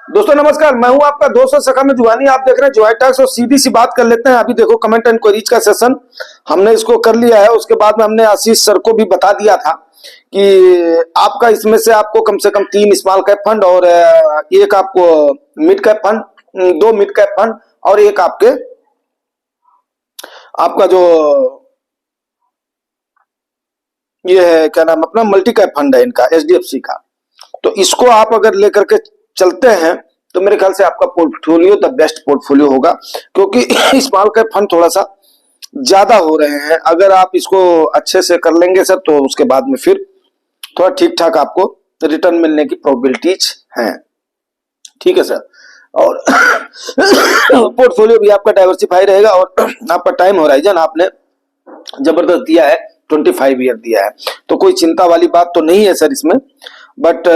दोस्तों नमस्कार, मैं हूं आपका दोस्त और सखा में जुवानी। आप देख रहे हैं जोहाई टॉक्स और सीधी सी बात कर लेते हैं। अभी देखो कमेंट एंड क्वेरीज का सेशन हमने इसको कर लिया है। उसके बाद में हमने आशीष सर को भी बता दिया था कि आपका इसमें से आपको कम से कम 3 स्मॉल कैप फंड और एक आपको mid cap fund, 2 mid cap fund और एक आपका जो ये है क्या नाम अपना मल्टी कैप फंड है इनका, एचडीएफसी का। तो इसको आप अगर लेकर के चलते हैं तो मेरे ख्याल से आपका पोर्टफोलियो द बेस्ट पोर्टफोलियो होगा, क्योंकि स्मॉल कैप फंड थोड़ा सा ज्यादा हो रहे हैं। अगर आप इसको अच्छे से कर लेंगे सर तो उसके बाद में फिर थोड़ा ठीक ठाक आपको रिटर्न मिलने की प्रोबेबिलिटीज हैं। ठीक है सर। और पोर्टफोलियो भी आपका डाइवर्सिफाई रहेगा। और आपका टाइम होराइजन आपने जबरदस्त दिया है, 25 ईयर दिया है, तो कोई चिंता वाली बात तो नहीं है सर इसमें। बट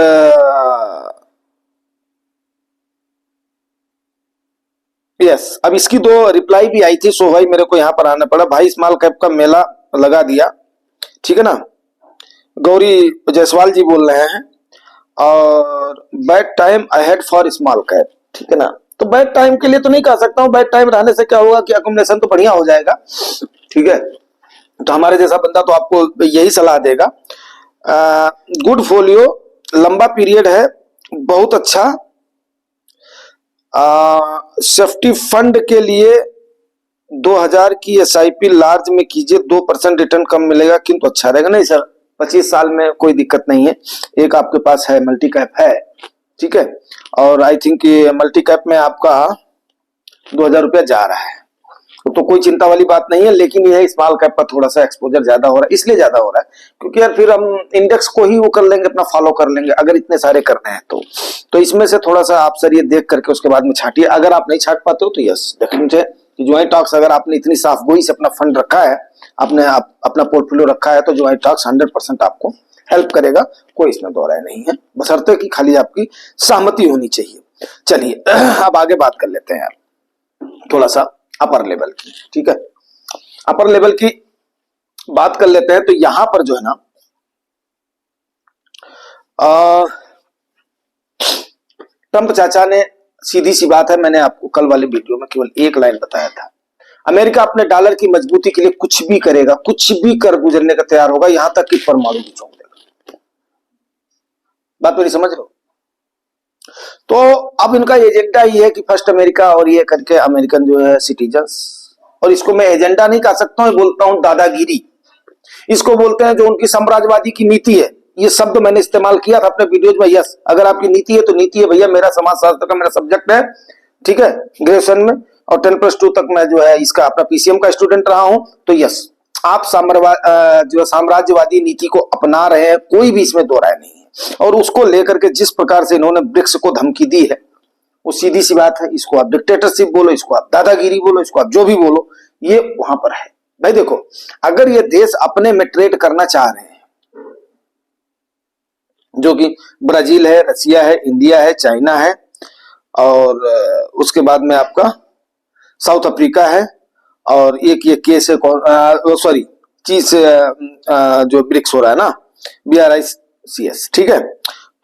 यस, अब इसकी 2 रिप्लाई भी आई थी, सो भाई मेरे को यहाँ पर आना पड़ा। भाई स्मॉल कैप का मेला लगा दिया, ठीक है ना। गौरी जायसवाल जी बोल रहे हैं और bad time ahead for small cap, ठीक है ना। तो बैड टाइम के लिए तो नहीं कह सकता हूँ, बैड टाइम रहने से क्या होगा कि अकोमोडेशन तो बढ़िया हो जाएगा, ठीक है। तो हमारे जैसा बंदा तो आपको यही सलाह देगा। गुड फोलियो, लंबा पीरियड है, बहुत अच्छा। सेफ्टी फंड के लिए 2000 की एसआईपी लार्ज में कीजिए, 2% रिटर्न कम मिलेगा किंतु अच्छा रहेगा। नहीं सर, 25 साल में कोई दिक्कत नहीं है। एक आपके पास है, मल्टी कैप है, ठीक है। और आई थिंक ये मल्टी कैप में आपका 2000 रुपया जा रहा है, तो कोई चिंता वाली बात नहीं है। लेकिन यह स्मॉल कैप पर थोड़ा सा एक्सपोजर ज्यादा हो रहा है, इसलिए ज्यादा हो रहा है क्योंकि यार फिर हम इंडेक्स को ही वो कर लेंगे, अपना फॉलो कर लेंगे अगर इतने सारे करने हैं तो इसमें से थोड़ा सा आप सर ये देख करके उसके बाद में छाटिए। अगर आप नहीं छाट पाते हो तो यस डेफिनेटली कि जोहाई टॉक्स, अगर आपने इतनी साफ गोई से अपना फंड रखा है, आपने अपना पोर्टफोलियो रखा है, तो जोहाई टॉक्स 100% आपको हेल्प करेगा। कोई इसमें दो राय नहीं है, बशर्ते कि खाली आपकी सहमति होनी चाहिए। चलिए अब आगे बात कर लेते हैं यार थोड़ा सा अपर लेवल की, ठीक है। अपर लेवल की बात कर लेते हैं। तो यहां पर जो है ना ट्रंप चाचा ने, सीधी सी बात है, मैंने आपको कल वाले वीडियो में केवल एक लाइन बताया था, अमेरिका अपने डॉलर की मजबूती के लिए कुछ भी करेगा, कुछ भी कर गुजरने का तैयार होगा, यहां तक कि परमाणु भी छोड़ देगा। बात मेरी समझ रहे हो? तो अब इनका एजेंडा ये है कि फर्स्ट अमेरिका और ये करके अमेरिकन जो है सिटीजन्स, और इसको मैं एजेंडा नहीं कह सकता हूं, बोलता हूं दादागिरी। इसको बोलते हैं जो उनकी साम्राज्यवादी की नीति है। ये शब्द मैंने इस्तेमाल किया था अपने वीडियोज में। यस, अगर आपकी नीति है तो नीति है भैया। मेरा समाजशास्त्र का मेरा सब्जेक्ट है, ठीक है, ग्रेजुएशन में, और 10+2 तक मैं जो है इसका अपना पीसीएम का स्टूडेंट रहा हूं। तो यस, आप जो साम्राज्यवादी नीति को अपना रहे हैं, कोई भी इसमें दो राय नहीं है। और उसको लेकर के जिस प्रकार से इन्होंने ब्रिक्स को धमकी दी है, वो सीधी सी बात है। इसको आप डिक्टेटरशिप बोलो, इसको आप दादागिरी बोलो, इसको आप जो भी बोलो, ये वहां पर है। भाई देखो, अगर ये देश अपने में ट्रेड करना चाह रहे हैं, जो कि ब्राजील है, रसिया है, इंडिया है, चाइना है, और उसके बाद में आपका साउथ अफ्रीका है, और एक ये केस है सॉरी चीज जो ब्रिक्स हो रहा है ना, BRICS, ठीक है।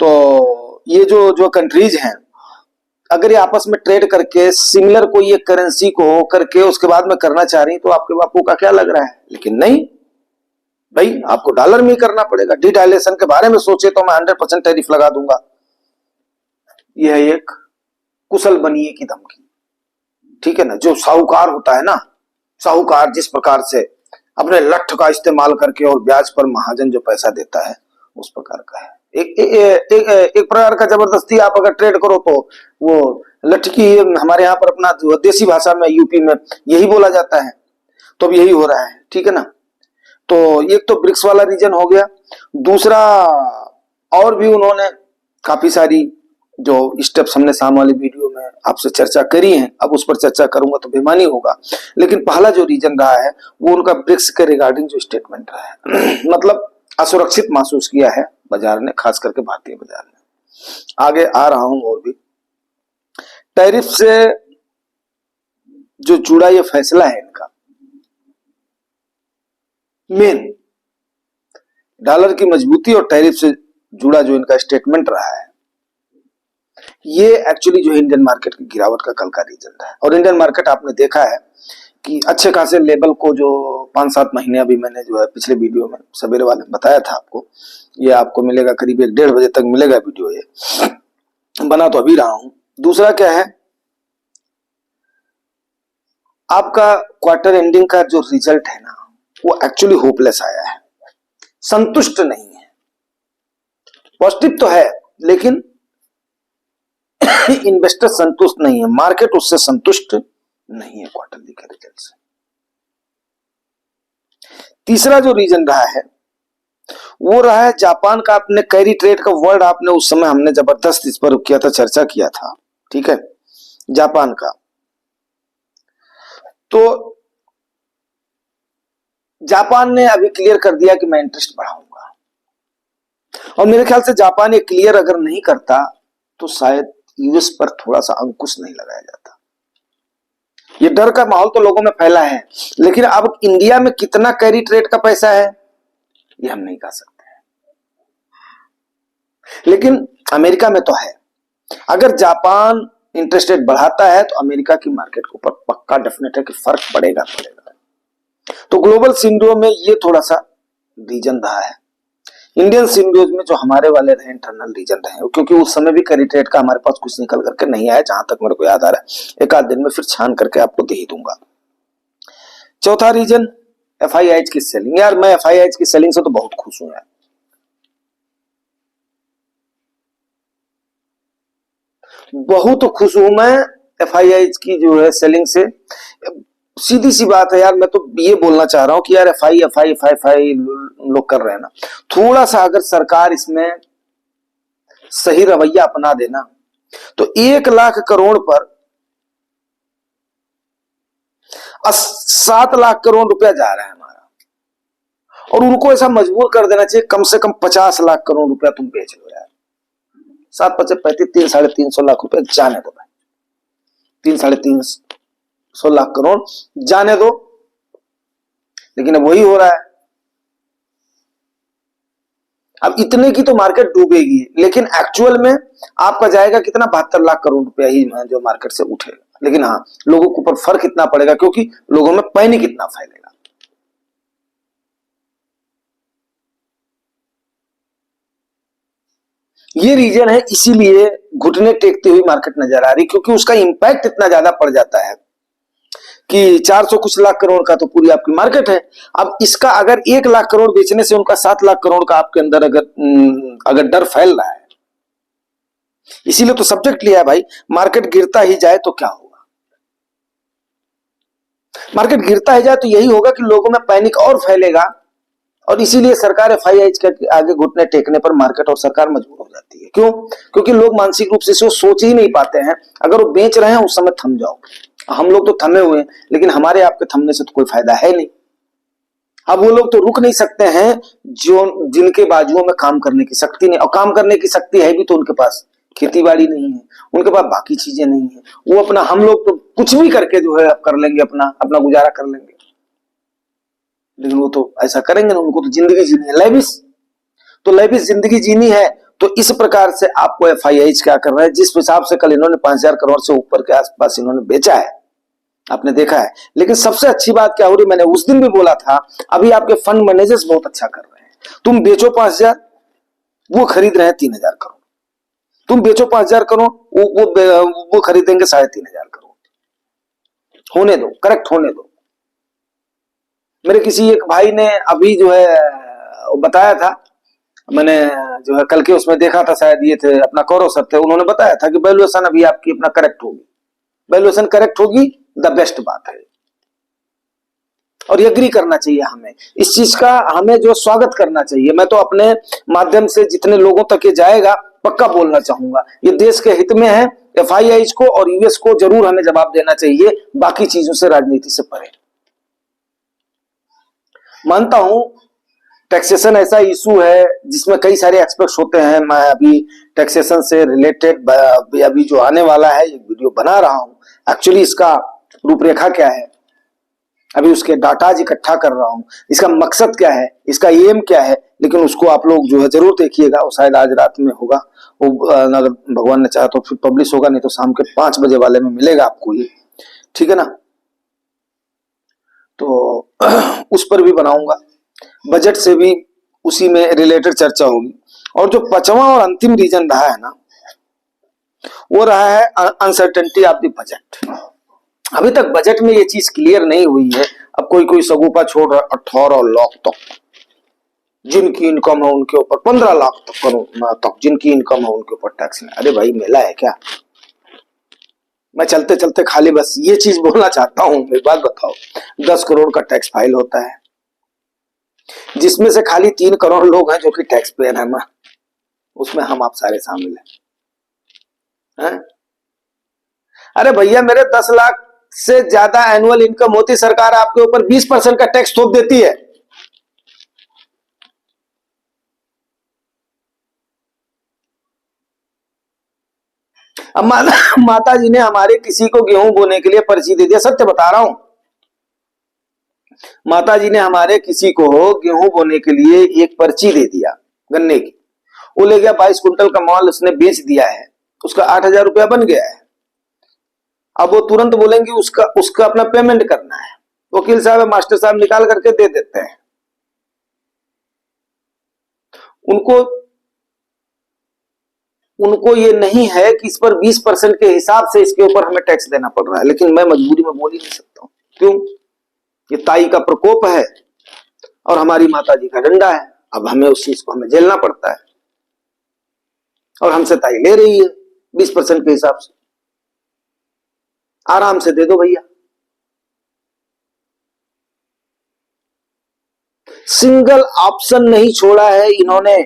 तो ये जो कंट्रीज हैं, अगर ये आपस में ट्रेड करके सिमिलर कोई एक करेंसी को करके उसके बाद में करना चाह रही, तो आपके बापू का क्या लग रहा है? लेकिन नहीं भाई, आपको डॉलर में ही करना पड़ेगा। डिडाइलेशन के बारे में सोचे तो मैं 100% टैरिफ लगा दूंगा। यह एक कुशल बनिए की धमकी, ठीक है ना। जो साहूकार होता है ना, साहूकार जिस प्रकार से अपने लठ का इस्तेमाल करके और ब्याज पर महाजन जो पैसा देता है, उस प्रकार का है। एक प्रकार का जबरदस्ती आप अगर ट्रेड करो तो वो लटकी, हमारे यहाँ पर अपना देसी भाषा में यूपी में यही बोला जाता है। तो अब यही हो रहा है, ठीक है ना। तो एक तो ब्रिक्स वाला रीजन हो गया। दूसरा, और भी उन्होंने काफी सारी जो स्टेप्स हमने सामने वाली वीडियो में आपसे चर्चा करी है, अब उस पर चर्चा करूंगा तो बेमानी होगा। लेकिन पहला जो रीजन रहा है वो उनका ब्रिक्स के रिगार्डिंग जो स्टेटमेंट रहा है मतलब असुरक्षित महसूस किया है बाजार ने, खास करके भारतीय बाजार ने। आगे आ रहा हूं। और भी टैरिफ से जो जुड़ा ये फैसला है इनका, मेन डॉलर की मजबूती और टैरिफ से जुड़ा जो इनका स्टेटमेंट रहा है, ये एक्चुअली जो है इंडियन मार्केट की गिरावट का कल का रीजन है। और इंडियन मार्केट आपने देखा है कि अच्छे खासे लेवल को जो 5-7 महीने अभी मैंने जो है पिछले वीडियो में सवेरे वाले में बताया था आपको, ये आपको मिलेगा करीब 1-1:30 बजे तक मिलेगा वीडियो। ये बना तो अभी रहा हूं। दूसरा क्या है, आपका क्वार्टर एंडिंग का जो रिजल्ट है ना, वो एक्चुअली होपलेस आया है, संतुष्ट नहीं है। पॉजिटिव तो है लेकिन इन्वेस्टर संतुष्ट नहीं है, मार्केट उससे संतुष्ट नहीं है क्वार्टरली के रिजल्ट से। तीसरा जो रीजन रहा है वो रहा है जापान का। आपने कैरी ट्रेड का वर्ड आपने उस समय हमने जबरदस्त इस पर किया था, चर्चा किया था, ठीक है, जापान का। तो जापान ने अभी क्लियर कर दिया कि मैं इंटरेस्ट बढ़ाऊंगा, और मेरे ख्याल से जापान ये क्लियर अगर नहीं करता तो शायद यूएस पर थोड़ा सा अंकुश नहीं लगाया जाता। ये डर का माहौल तो लोगों में फैला है, लेकिन अब इंडिया में कितना कैरी ट्रेड का पैसा है ये हम नहीं कह सकते हैं, लेकिन अमेरिका में तो है। अगर जापान इंटरेस्ट रेट बढ़ाता है तो अमेरिका की मार्केट के ऊपर पक्का डेफिनेट है कि फर्क पड़ेगा। तो ग्लोबल सिंड्रोम में ये थोड़ा सा रीजन रहा है। इंडियन सिंड्रोम में जो हमारे वाले रहे इंटरनल रीजन रहे, क्योंकि उस समय भी कैरी ट्रेड का हमारे पास कुछ निकल करके नहीं आया, जहां तक मेरे को याद आ रहा है। एक आध दिन में फिर छान करके आपको दे ही दूंगा। चौथा रीजन एफआईआईज की सेलिंग। यार मैं एफआईआईज की सेलिंग से तो बहुत खुश हूं यार, बहुत खुश हूं मैं एफआईआईज की जो है सेलिंग से। सीधी सी बात है यार, मैं तो ये बोलना चाह रहा हूं कि यार एफआई लोग कर रहे हैं ना, थोड़ा सा अगर सरकार इसमें सही रवैया अपना देना तो 1 लाख करोड़ पर 7 लाख करोड़ रुपया जा रहा है हमारा, और उनको ऐसा मजबूर कर देना चाहिए कम से कम 50 लाख करोड़ रुपया तुम बेच लो यार। 7-5-35 3-350 लाख रुपया जाने दो भाई, 3-350 लाख करोड़ जाने दो। लेकिन अब वही हो रहा है, अब इतने की तो मार्केट डूबेगी, लेकिन एक्चुअल में आपका जाएगा कितना, 72 लाख करोड़ रुपया ही जो मार्केट से उठेगा। लेकिन हाँ, लोगों के ऊपर फर्क इतना पड़ेगा क्योंकि लोगों में पैनिक इतना फैलेगा। ये रीजन है, इसीलिए घुटने टेकती हुई मार्केट नजर आ रही, क्योंकि उसका इंपैक्ट इतना ज्यादा पड़ जाता है कि 400 कुछ लाख करोड़ का तो पूरी आपकी मार्केट है। अब इसका अगर 1 लाख करोड़ बेचने से उनका 7 लाख करोड़ का आपके अंदर अगर डर फैल रहा है, इसीलिए तो सब्जेक्ट लिया है भाई, मार्केट गिरता ही जाए तो क्या होगा। मार्केट गिरता ही जाए तो यही होगा कि लोगों में पैनिक और फैलेगा, और इसीलिए सरकार एफआईआईज के आगे घुटने टेकने पर मार्केट और सरकार मजबूर हो जाती है। क्यों? क्योंकि लोग मानसिक रूप से सोच ही नहीं पाते हैं। अगर वो बेच रहे हैं उस समय थम जाओ। हम लोग तो थमे हुए हैं, लेकिन हमारे आपके थमने से तो कोई फायदा है नहीं। अब वो लोग तो रुक नहीं सकते हैं जो जिनके बाजुओं में काम करने की शक्ति नहीं, और काम करने की शक्ति है भी तो उनके पास खेती बाड़ी नहीं है, उनके पास बाकी चीजें नहीं है। वो अपना, हम लोग तो कुछ भी करके जो है कर लेंगे, अपना गुजारा कर लेंगे, लेकिन वो तो ऐसा करेंगे ना, उनको तो जिंदगी जीनी है, लेविस। तो लेविस जिंदगी जीनी है, तो इस प्रकार से आपको एफआईआईज क्या कर रहा है, जिस हिसाब से कल इन्होंने 5000 करोड़ से ऊपर के आसपास इन्होंने बेचा है, आपने देखा है। लेकिन सबसे अच्छी बात क्या हो रही, मैंने उस दिन भी बोला था, अभी आपके फंड मैनेजर्स बहुत अच्छा कर रहे हैं। तुम बेचो 5000, वो खरीद रहे हैं 3000 करोड़। तुम बेचो 5000 करोड़, वो खरीदेंगे 3500 करोड़। होने दो, करेक्ट होने दो। मेरे किसी एक भाई ने अभी जो है बताया था, मैंने जो है कल के उसमें देखा था, शायद ये थे अपना कौरव सर थे, उन्होंने बताया था कि वैल्यूएशन अभी आपकी अपना करेक्ट होगी, वैल्यूएशन करेक्ट होगी, द बेस्ट बात है। और एग्री करना चाहिए हमें, इस चीज का हमें जो स्वागत करना चाहिए। मैं तो अपने माध्यम से जितने लोगों तक ये जाएगा पक्का बोलना चाहूंगा, ये देश के हित में है। एफआईआईज को और यूएस को जरूर हमें जवाब देना चाहिए, बाकी चीजों से, राजनीति से परे। मानता हूं टैक्सेशन ऐसा इशू है जिसमें कई सारे एक्सपेक्ट्स होते हैं। मैं अभी टैक्सेशन से रिलेटेड अभी जो आने वाला है ये वीडियो बना रहा हूं। एक्चुअली इसका रूपरेखा क्या है, अभी उसके डाटाज इकट्ठा कर रहा हूं, इसका मकसद क्या है, इसका एम क्या है, लेकिन उसको आप लोग जो है जरूर देखिएगा, वो शायद आज रात में होगा वो अगर भगवान ने चाहा तो फिर पब्लिश होगा, नहीं तो शाम के 5 बजे वाले में मिलेगा आपको ये, ठीक है ना। तो उस पर भी बनाऊंगा, बजट से भी उसी में रिलेटेड चर्चा होगी। और जो 5वां और अंतिम रीजन रहा है ना, वो रहा है अनसर्टेनिटी ऑफ द बजट। अभी तक बजट में ये चीज क्लियर नहीं हुई है। अब कोई कोई सगुफा छोड़ रहा 18 लाख तक जिनकी इनकम है उनके ऊपर, 15 लाख तक जिनकी इनकम है उनके ऊपर टैक्स नहीं। अरे भाई मेला है क्या? मैं चलते चलते खाली बस ये चीज बोलना चाहता हूं। एक बात बताओ, 10 करोड़ का टैक्स फाइल होता है, जिसमें से खाली 3 करोड़ लोग हैं जो कि टैक्स पेयर है ना, उसमें हम आप सारे शामिल हैं। अरे भैया मेरे 10 लाख से ज्यादा एनुअल इनकम होती, सरकार आपके ऊपर 20% का टैक्स थोप देती है। अब माता जी ने हमारे किसी को गेहूं बोने के लिए पर्ची दे दिया, सत्य बता रहा हूं। माता जी ने हमारे किसी को गेहूं बोने के लिए एक पर्ची दे दिया गन्ने की, वो ले गया 22 कुंटल का माल उसने बेच दिया है, उसका 8,000 रुपया बन गया है। अब वो तुरंत बोलेंगे उसका अपना पेमेंट करना है, वकील साहब मास्टर साहब निकाल करके दे देते हैं उनको। उनको ये नहीं है कि इस पर 20% के हिसाब से इसके ऊपर हमें टैक्स देना पड़ रहा है, लेकिन मैं मजबूरी में बोल ही नहीं सकता हूं। क्यों? ये ताई का प्रकोप है और हमारी माता जी का डंडा है। अब हमें उस चीज को हमें झेलना पड़ता है, और हमसे ताई ले रही है 20% के हिसाब से। आराम से दे दो भैया। सिंगल ऑप्शन नहीं छोड़ा है इन्होंने।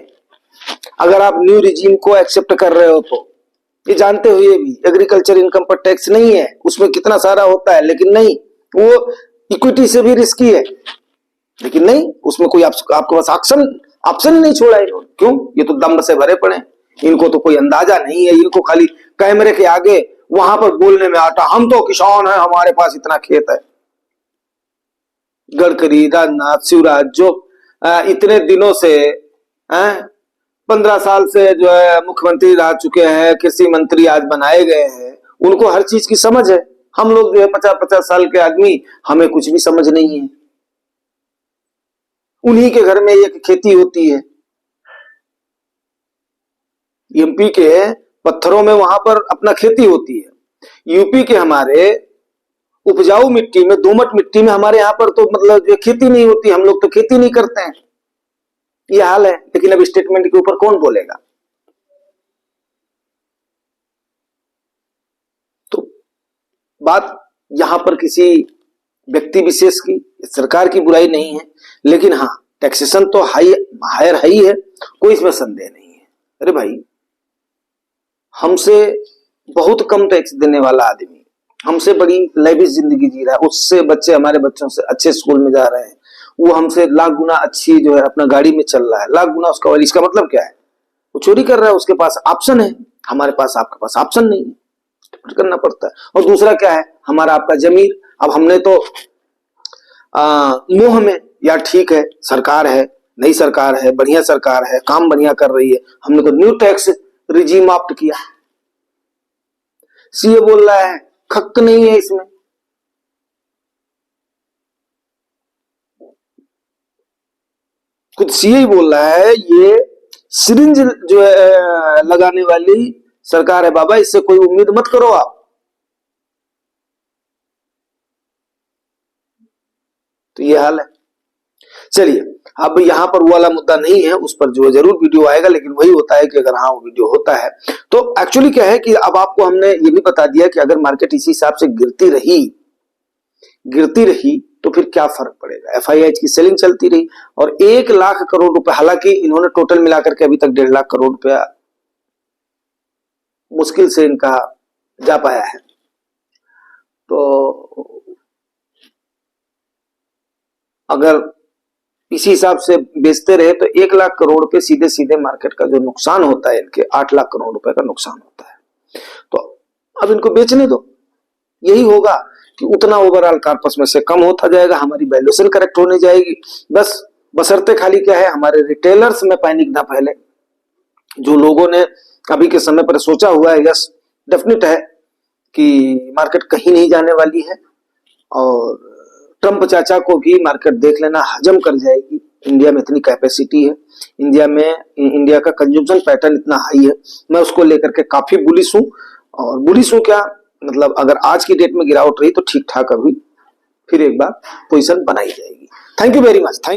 अगर आप न्यू रिजीम को एक्सेप्ट कर रहे हो तो ये जानते हुए भी एग्रीकल्चर इनकम पर टैक्स नहीं है, उसमें कितना सारा होता है, लेकिन नहीं, वो इक्विटी से भी रिस्की है, लेकिन नहीं, उसमें कोई आपके पास ऑप्शन नहीं छोड़ा है। क्यों? ये तो दम से भरे पड़े, इनको तो कोई अंदाजा नहीं है। इनको खाली कैमरे के आगे वहां पर बोलने में आता, हम तो किसान हैं, हमारे पास इतना खेत है। गडकरी, राजनाथ, शिवराज जो इतने दिनों से 15 साल से जो है मुख्यमंत्री रह चुके हैं, कृषि मंत्री आज बनाए गए हैं, उनको हर चीज की समझ है। हम लोग जो है 50-50 साल के आदमी, हमें कुछ भी समझ नहीं है। उन्हीं के घर में एक खेती होती है, एमपी के पत्थरों में वहां पर अपना खेती होती है। यूपी के हमारे उपजाऊ मिट्टी में, दोमट मिट्टी में हमारे यहाँ पर तो मतलब जो खेती नहीं होती, हम लोग तो खेती नहीं करते हैं। ये हाल है। लेकिन अब स्टेटमेंट के ऊपर कौन बोलेगा? तो बात यहां पर किसी व्यक्ति विशेष की, सरकार की बुराई नहीं है, लेकिन हाँ टैक्सेशन तो हायर है ही है, कोई इसमें संदेह नहीं है। अरे भाई हमसे बहुत कम टैक्स देने वाला आदमी हमसे बड़ी लाइविश जिंदगी जी रहा है, उससे बच्चे हमारे बच्चों से अच्छे स्कूल में जा रहे हैं, वो हमसे लाख गुना अच्छी जो है अपना गाड़ी में चल रहा है, लाख गुना उसका ऑयल। इसका मतलब क्या है? वो चोरी कर रहा है, उसके पास ऑप्शन है, हमारे पास आपके पास ऑप्शन नहीं है, करना पड़ता है। और दूसरा क्या है? हमारा आपका जमीर। अब हमने तो मोह में, या ठीक है सरकार है, नई सरकार है, बढ़िया सरकार है, काम बढ़िया कर रही है, हमने तो न्यू टैक्स रिजीम ऑप्ट किया। सीए बोल रहा है खक नहीं है इसमें, खुद सीए ही बोल रहा है ये सिरिंज जो है लगाने वाली सरकार है बाबा, इससे कोई उम्मीद मत करो आप। तो ये हाल है। चलिए अब यहां पर वो वाला मुद्दा नहीं है, उस पर जो जरूर वीडियो आएगा, लेकिन वही होता है कि अगर हाँ वीडियो होता है तो एक्चुअली क्या है कि अब आपको हमने ये भी बता दिया कि अगर मार्केट इसी हिसाब से गिरती रही तो फिर क्या फर्क पड़ेगा। एफआईआई की सेलिंग चलती रही और 1 लाख करोड़ रुपए, हालांकि इन्होंने टोटल मिलाकर के अभी तक 1.5 लाख करोड़ रुपया मुश्किल से इनका जा पाया है। तो अगर इसी हिसाब से बेचते रहे तो 1 लाख करोड़ रुपए सीधे सीधे मार्केट का जो नुकसान होता है, इनके 8 लाख करोड़ रुपए का नुकसान होता है। तो अब इनको बेचने दो, यही होगा कि उतना ओवरऑल कॉर्पस में से कम होता जाएगा, हमारी वैल्यूएशन करेक्ट होने जाएगी। बस बशर्ते खाली क्या है, हमारे रिटेलर्स में पैनिक ना फैले। जो लोगों ने अभी के समय पर सोचा हुआ है, यस डेफिनेट है कि मार्केट कहीं नहीं जाने वाली है और ट्रंप चाचा को भी मार्केट देख लेना हजम कर जाएगी। इंडिया में इतनी कैपेसिटी है, इंडिया का कंजम्पशन पैटर्न इतना हाई है, मैं उसको लेकर के काफी बुलिश हूँ। और बुलिश हूँ क्या मतलब, अगर आज की डेट में गिरावट रही तो ठीक ठाक अभी फिर एक बार पोजीशन बनाई जाएगी। Thank you very much. Thank